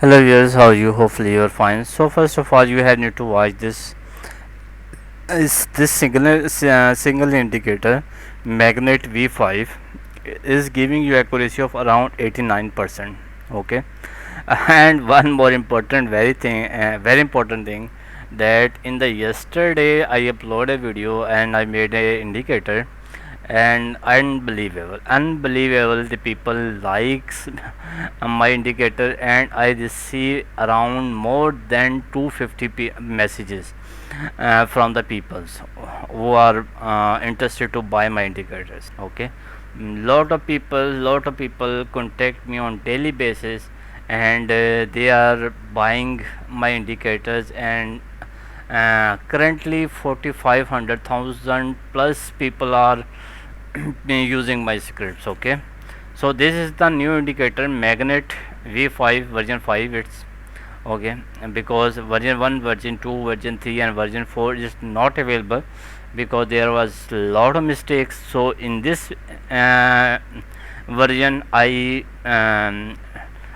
Hello viewers, how are you? Hopefully you are fine. So first of all, you have need to watch this. Is this single indicator magnet V5 is giving you accuracy of around 89%. Okay, and one more important very important thing, that in the yesterday I uploaded a video and I made a indicator, and unbelievable the people likes my indicator, and I receive around more than 250 messages from the peoples who are interested to buy my indicators. Okay, lot of people contact me on daily basis, and they are buying my indicators, and currently 4500,000 plus people are using my scripts. Okay, so this is the new indicator magnet V5 version 5. It's okay, because version 1, version 2, version 3 and version 4 is not available because there was a lot of mistakes. So in this version I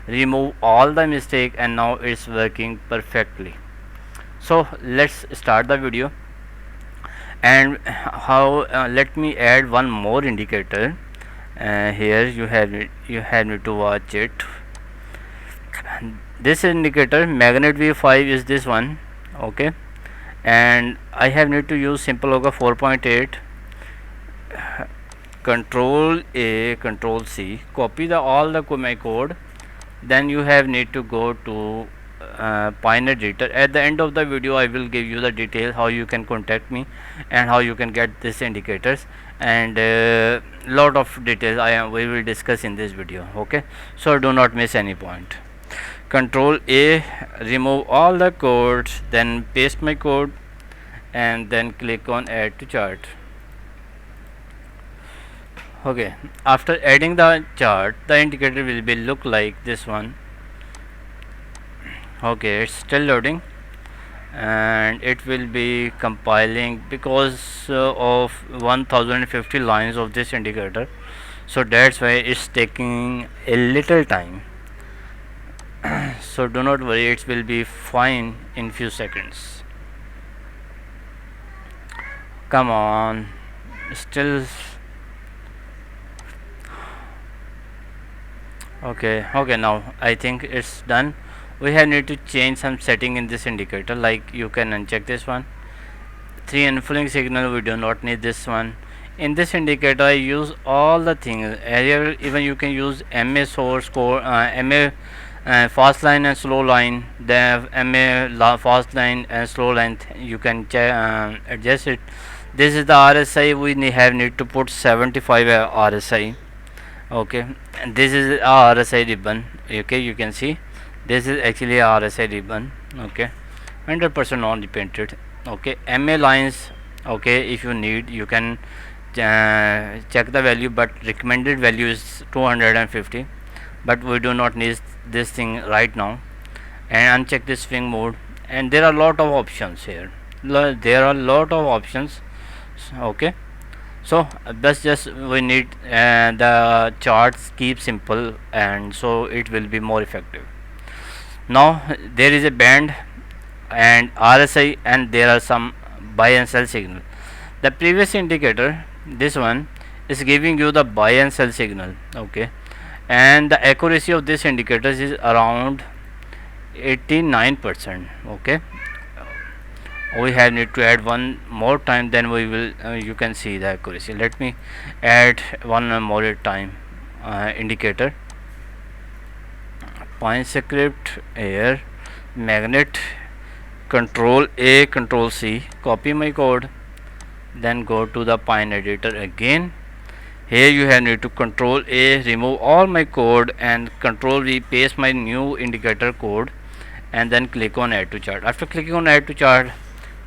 remove all the mistake, and now it's working perfectly. So let's start the video. And how let me add one more indicator. Here you have need to watch it. This indicator magnet V5 is this one. Okay, and I have need to use simple logger 4.8, control A, control C, copy the all the my code. Then you have need to go to Pioneer editor. At the end of the video I will give you the detail how you can contact me and how you can get this indicators, and lot of details we will discuss in this video. Okay, so do not miss any point. Control A, remove all the codes, then paste my code, and then click on add to chart. Okay, after adding the chart, the indicator will be look like this one. Okay, it's still loading, and it will be compiling because of 1050 lines of this indicator, so that's why it's taking a little time. So do not worry, it will be fine in few seconds. Come on, still. Okay, now I think it's done. We have need to change some setting in this indicator, like you can uncheck this one. 3 unfulling signal, we do not need this one. In this indicator I use all the things. Here even you can use MA source code, MA fast line and slow line. The MA fast line and slow line you can adjust it. This is the RSI. We have need to put 75 RSI. Okay, and this is a RSI ribbon. Okay, you can see this is actually a RSI ribbon. Okay, 100% non repeated. Okay, MA lines. Okay, if you need you can check the value, but recommended value is 250, but we do not need this thing right now. And uncheck the swing mode, and there are a lot of options here. There are a lot of options. Okay, so that's just we need the charts keep simple, and so it will be more effective. Now there is a band and RSI, and there are some buy and sell signal. The previous indicator, this one, is giving you the buy and sell signal. Okay, and the accuracy of this indicator is around 89%. Okay, we have need to add one more time, then we will you can see the accuracy. Let me add one more time indicator. Pine script here, magnet, control A, control C, copy my code, then go to the Pine editor again. Here you have need to control A, remove all my code, and control V, paste my new indicator code, and then click on add to chart. After clicking on add to chart,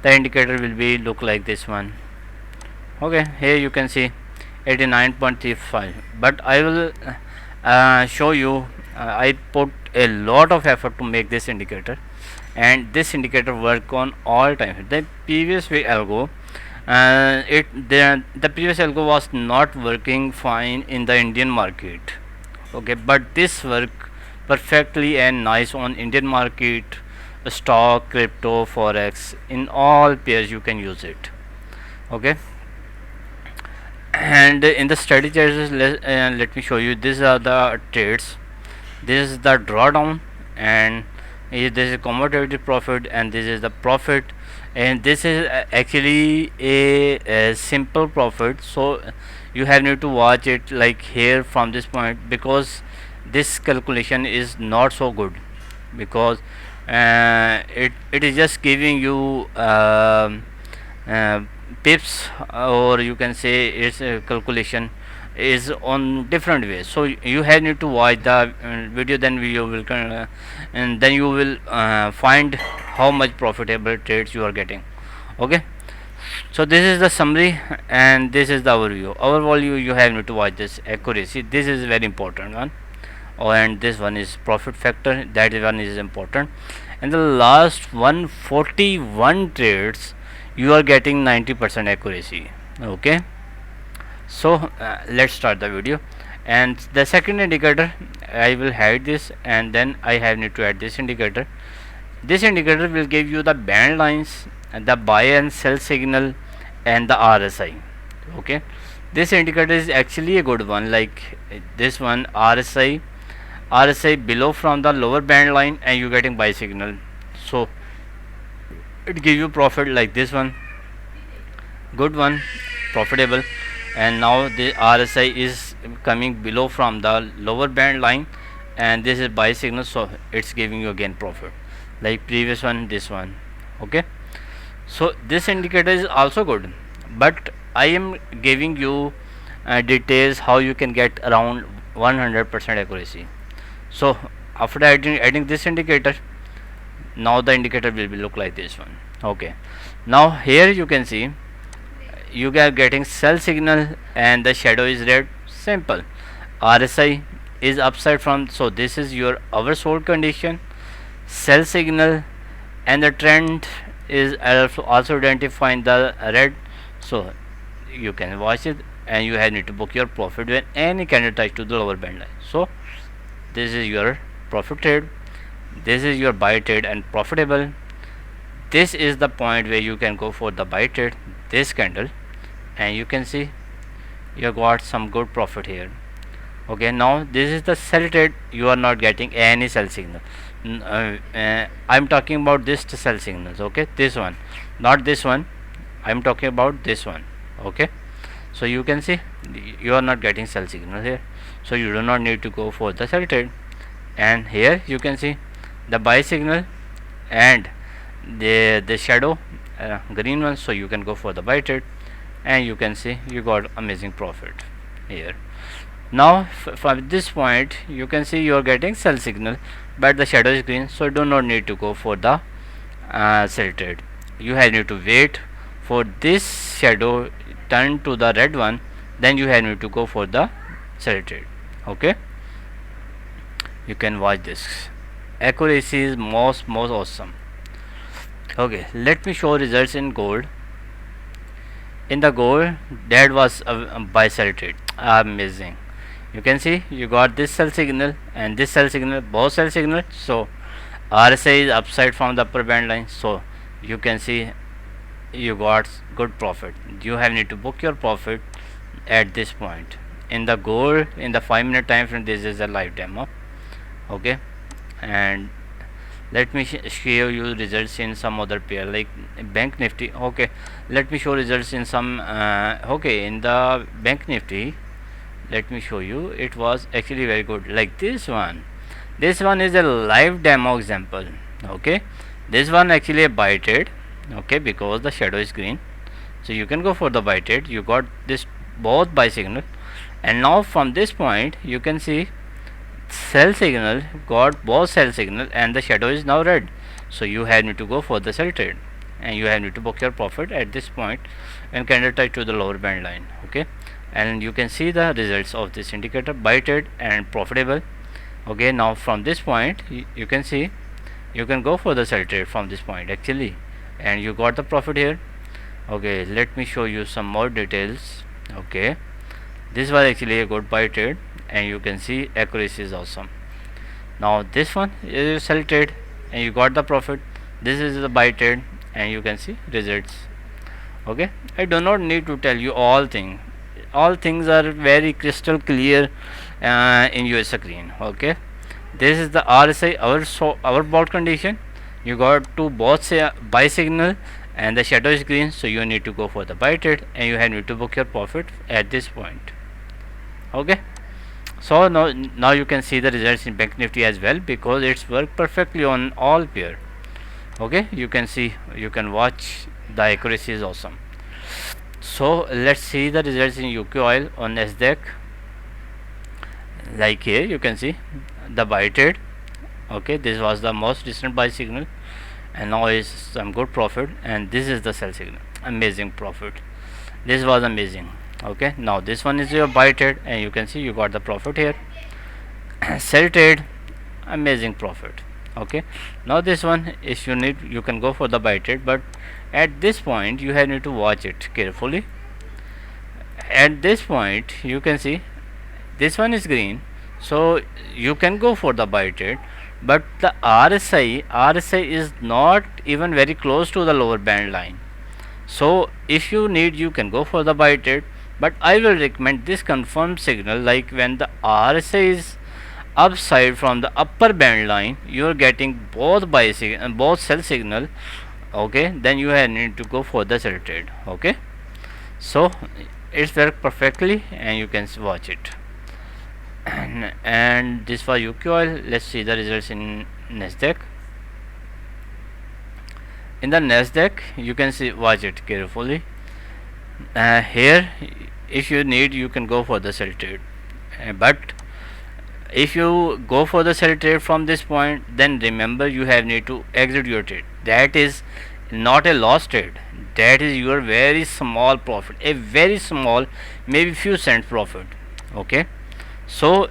the indicator will be look like this one. Okay, here you can see 89.35, but I will show you. I put a lot of effort to make this indicator, and this indicator work on all time. The previous way algo, the previous algo was not working fine in the Indian market. Okay, but this work perfectly and nice on Indian market, stock, crypto, forex. In all pairs you can use it. Okay, and in the study charts, let me show you. These are the trades. This is the drawdown, and this is commodity profit, and this is the profit, and this is actually a simple profit. So you have need to watch it like here from this point, because this calculation is not so good, because it is just giving you uh, pips, or you can say its calculation is on different ways. So you have need to watch the video, then you will and then you will find how much profitable trades you are getting. Okay, so this is the summary, and this is the overview. You have need to watch this accuracy. This is very important one. Oh, and this one is profit factor, that one is important. And the last 141 trades you are getting 90% accuracy. Okay, so let's start the video. And the second indicator, I will hide this, and then I have need to add this indicator. This indicator will give you the band lines, and the buy and sell signal, and the RSI. Okay, this indicator is actually a good one, like this one, RSI below from the lower band line, and you getting buy signal. So it give you profit like this one, good one, profitable. And now the RSI is coming below from the lower band line, and this is buy signal, so it's giving you again profit like previous one, this one. Okay, so this indicator is also good, but I am giving you details how you can get around 100% accuracy. So after adding this indicator, now the indicator will be look like this one. Okay, now here you can see you are getting sell signal, and the shadow is red. Simple. RSI is upside from, so this is your oversold condition, sell signal, and the trend is also identifying the red. So you can watch it, and you have need to book your profit when any candle touch to the lower band line. So this is your profit trade, this is your buy trade and profitable. This is the point where you can go for the buy trade, this candle, and you can see you got some good profit here. Okay, now this is the sell trade. You are not getting any sell signal. I'm talking about this sell signals. Okay, this one, not this one. I'm talking about this one. Okay, so you can see you are not getting sell signal here, so you do not need to go for the sell trade. And here you can see the buy signal and the shadow green one, so you can go for the buy trade, and you can see you got amazing profit here. Now from this point you can see you are getting sell signal, but the shadow is green, so do not need to go for the sell trade. You have need to wait for this shadow turn to the red one, then you have need to go for the sell trade. Okay, you can watch this. Accuracy is most awesome. Okay, let me show results in gold. In the gold, that was a buy sell trade. Amazing. You can see you got this sell signal and this sell signal, both sell signal. So RSI is upside from the upper band line, so you can see you got good profit. You have need to book your profit at this point. In the gold, in the 5-minute time frame, this is a live demo. Okay, and let me show you results in some other pair like bank nifty. Okay, let me show results in some okay, in the bank nifty, let me show you. It was actually very good, like this one. This one is a live demo example. Okay, this one actually a buy trade. Okay, because the shadow is green, so you can go for the buy trade. You got this both buy signal, and now from this point you can see sell signal, got both sell signal, and the shadow is now red, so you have need to go for the sell trade, and you have need to book your profit at this point and candle touch to the lower band line. Okay, and you can see the results of this indicator, buy trade and profitable. Okay, now from this point you can see you can go for the sell trade from this point actually, and you got the profit here. Okay, let me show you some more details. Okay, this was actually a good buy trade, and you can see accuracy is awesome. Now this one is sell trade and you got the profit. This is the buy trade and you can see results. Okay, I do not need to tell you all things are very crystal clear in your screen. Okay, this is the RSI, our bought condition. You got to both say buy signal and the shadow is green, so you need to go for the buy trade and you need to book your profit at this point. Okay, so now you can see the results in Bank Nifty as well, because it's worked perfectly on all pair. Okay, you can see, you can watch, the accuracy is awesome. So let's see the results in UK oil on Nasdaq. Like here you can see the buy trade. Okay, this was the most recent buy signal and now is some good profit, and this is the sell signal, amazing profit. This was amazing. Okay, now this one is your buy trade and you can see you got the profit here. Sell trade, amazing profit. Okay, now this one, if you need, you can go for the buy trade, but at this point you need to watch it carefully. At this point you can see this one is green, so you can go for the buy trade, but the RSI is not even very close to the lower band line. So if you need, you can go for the buy trade, but I will recommend this confirmed signal, like when the RSI is upside from the upper band line, you are getting both both sell signal. Okay, then you need to go for the sell trade. Okay, so it's worked perfectly and you can watch it. And this was UK oil. Let's see the results in Nasdaq. In the Nasdaq you can see, watch it carefully. Here if you need, you can go for the sell trade, but if you go for the sell trade from this point, then remember you need to exit your trade. That is not a loss trade, that is your very small profit, a very small, maybe few cents profit. Okay, so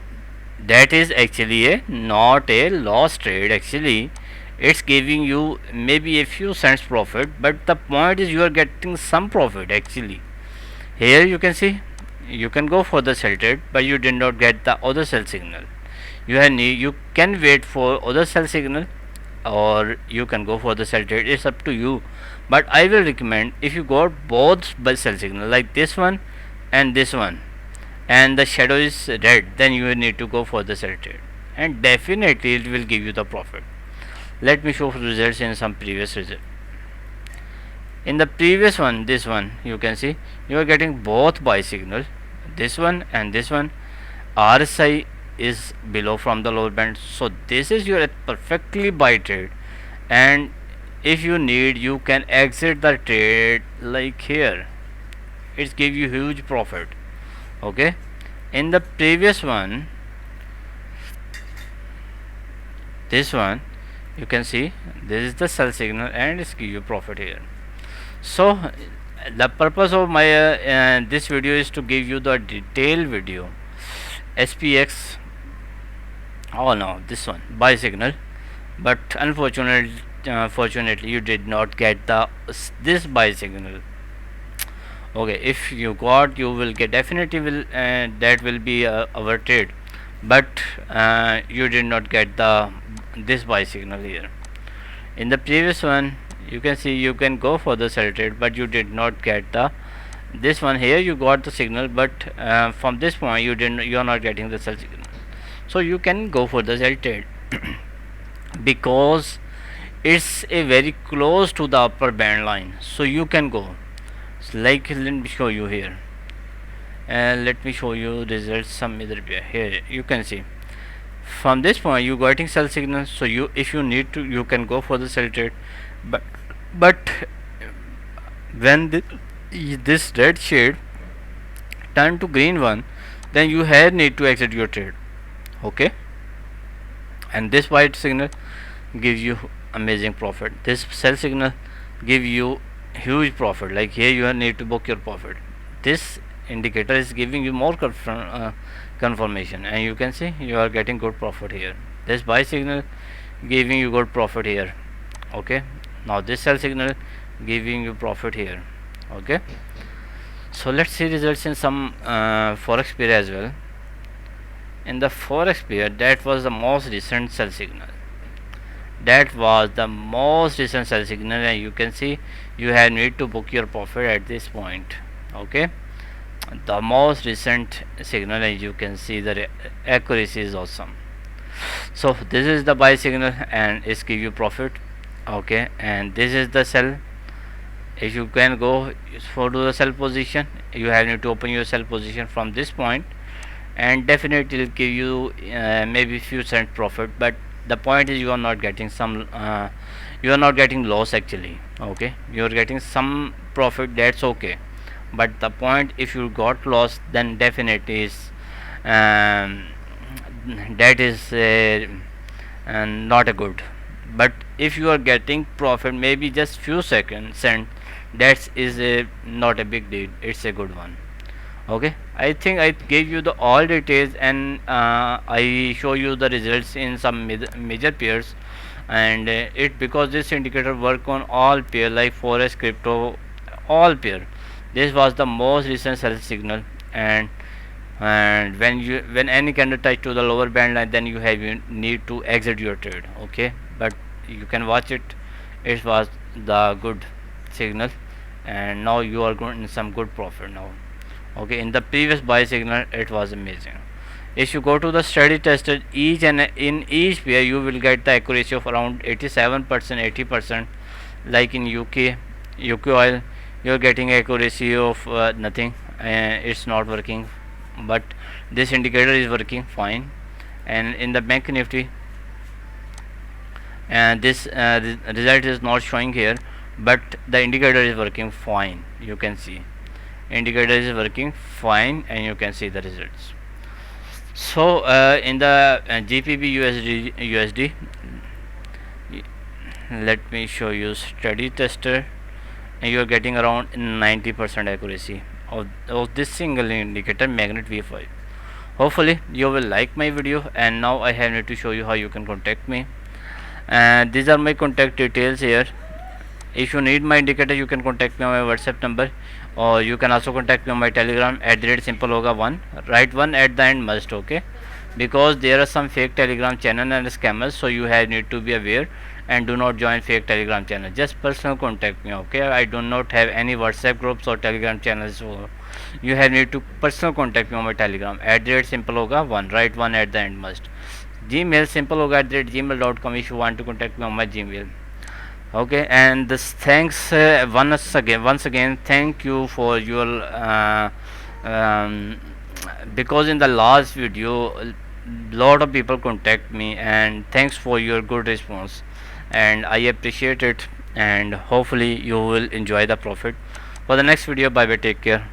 that is actually not a loss trade. Actually it's giving you maybe a few cents profit, but the point is you are getting some profit. Actually here you can see, you can go for the sell trade, but you did not get the other sell signal. You can wait for other sell signal or you can go for the sell trade, it's up to you. But I will recommend, if you got both by sell signal like this one and this one, and the shadow is red, then you need to go for the sell trade and definitely it will give you the profit. Let me show results in some previous result. In the previous one, this one, you can see you are getting both buy signal, this one and this one. RSI is below from the lower band, so this is your perfectly buy trade, and if you need, you can exit the trade like here. It's give you huge profit. Okay, in the previous one, this one, you can see this is the sell signal and it's give you profit here. So the purpose of my this video is to give you the detailed video. SPX, oh no, this one buy signal, but fortunately you did not get this buy signal. Okay, if you got, you will get, definitely will, that will be our trade, but you did not get this buy signal here. In the previous one, you can see you can go for the sell trade, but you did not get this one. Here you got the signal, but from this point you are not getting the sell signal, so you can go for the sell trade because it's a very close to the upper band line, so you can go. So like, let me show you here, and let me show you results some other way. Here you can see from this point you getting sell signal, so if you need to, you can go for the sell trade, but when this red shade turn to green one, then you need to exit your trade. Okay, and this white signal gives you amazing profit, this sell signal give you huge profit. Like here you need to book your profit. This indicator is giving you more confirmation, and you can see you are getting good profit here. This buy signal giving you good profit here. Okay, now this sell signal giving you profit here. Okay, so let's see results in some forex pair as well. in the forex pair, that was the most recent sell signal. That was the most recent sell signal, and you can see you have need to book your profit at this point. Okay, the most recent signal, and you can see the accuracy is awesome. So this is the buy signal and it's give you profit. Okay, and this is the sell. If you can go for to the sell position, you have need to open your sell position from this point, and definitely will give you maybe few cent profit. But the point is you are not getting some you are not getting loss actually. Okay, you are getting some profit, that's okay. But the point, if you got loss, then definitely is um, that is not a good. But if you are getting profit maybe just few seconds cent, that is not a big deal, it's a good one. Okay, I think I gave you the all details, and I show you the results in some major pairs. And it because this indicator work on all pair like forex, crypto, all pair. This was the most recent sell signal. And when any candle touch to the lower band line, then you need to exit your trade. Okay, but you can watch it, it was the good signal, and now you are going some good profit now. Okay, in the previous buy signal it was amazing. If you go to the study tester, each and in each pair you will get the accuracy of around 87%, 80%. Like in UK oil, you're getting accuracy of nothing, it's not working. But this indicator is working fine. And in the bank nifty, and this result is not showing here, but the indicator is working fine. You can see indicator is working fine, and you can see the results. So in the GBP USD, let me show you study tester, and you are getting around 90% accuracy of this single indicator magnet V5. Hopefully you will like my video, and now I have need to show you how you can contact me. And these are my contact details here. If you need my indicator, you can contact me on my WhatsApp number, or you can also contact me on my Telegram @simplehoga1. Write one at the end must. Okay, because there are some fake Telegram channel and scammers, so you have need to be aware, and do not join fake Telegram channel. Just personal contact me. Okay, I do not have any WhatsApp groups or Telegram channels, so you have need to personal contact me on my Telegram @simplehoga1. Write one at the end must. Gmail simplehoga@gmail.com if you want to contact me on my Gmail. Okay, and this thanks once again thank you for your um, because in the last video lot of people contact me, and thanks for your good response, and I appreciate it. And hopefully you will enjoy the profit for the next video. Bye bye, take care.